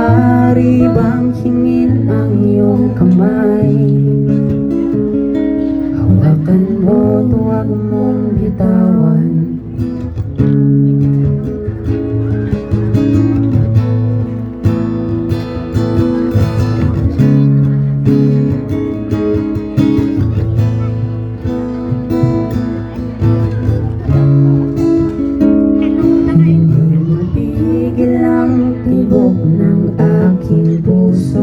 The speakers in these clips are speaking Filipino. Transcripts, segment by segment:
Maaari bang hingin ang iyong kamay? Hawakan mo, huwag mong bitawan. Tibok ng aking puso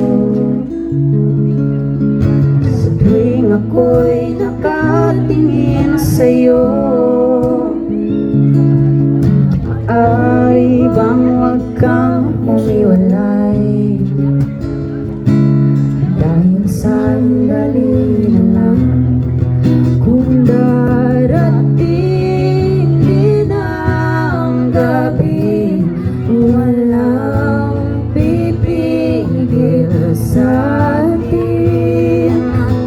sa tuwing ako'y nakatingin sa'yo. Maaari bang huwag kang humiwalay? Dahil sandali na lang, kung darating din ang gabi, walang pipigil sa atin.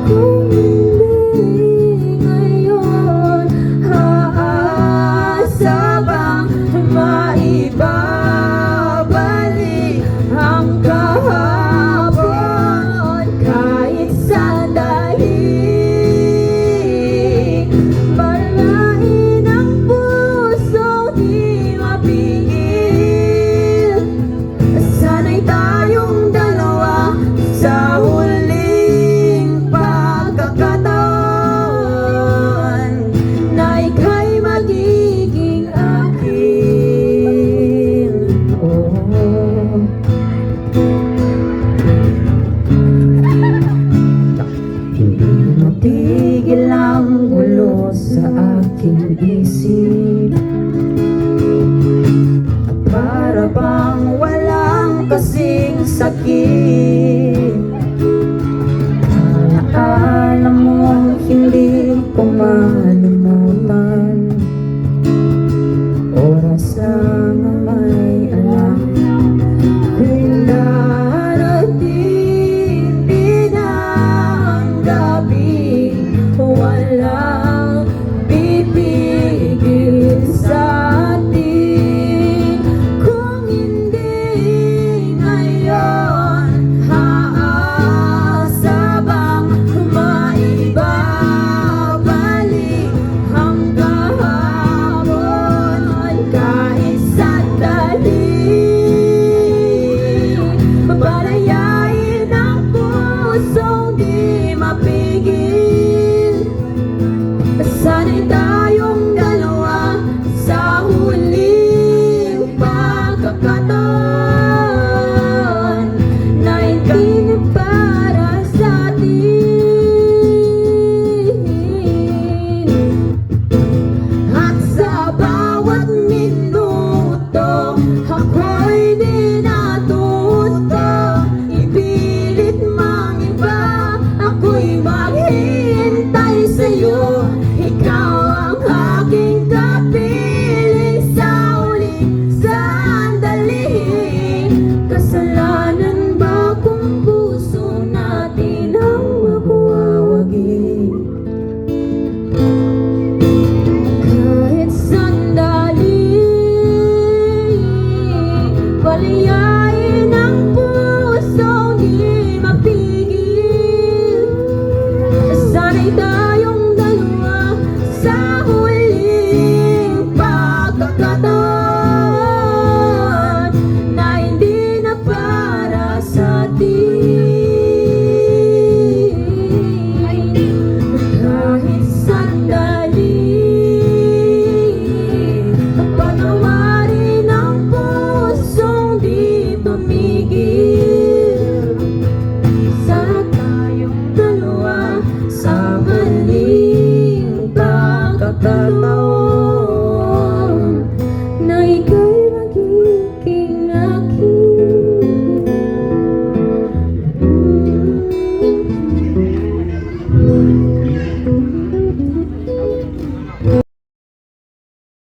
Kung hindi ngayon, aasa bang maibabalik ang kahapon? Kahit sandali, balain ang puso, di mapigil. Sana'y tayong dalawa sa huling pagkakataon na ika'y magiging akin. Hindi matigil ang gulo sa aking isip, at para bang walang kasing sakit. Alaala mo, hindi ko malimutan. Oras lang ang may alam, kung darating din ang gabi, walang pipigil sa atin. Kung hindi ngayon, aasa bang maibabalik ang kahapon? Kahit sandali, balayain ang pusong di mapigil. Sana'y tayong dalawa sa huling pagkakataon na hindi para sa atin. At sa bawat minuto, ako'y di natuto. Ipilit mang iba, ako'y maghihintay sa'yo. Ikaw ang aking kapiling sa huling sandali. Kasalanan ba kung puso natin ang magwawagi? Kahit sandali, balayain ang puso, di mapigil. Sana'y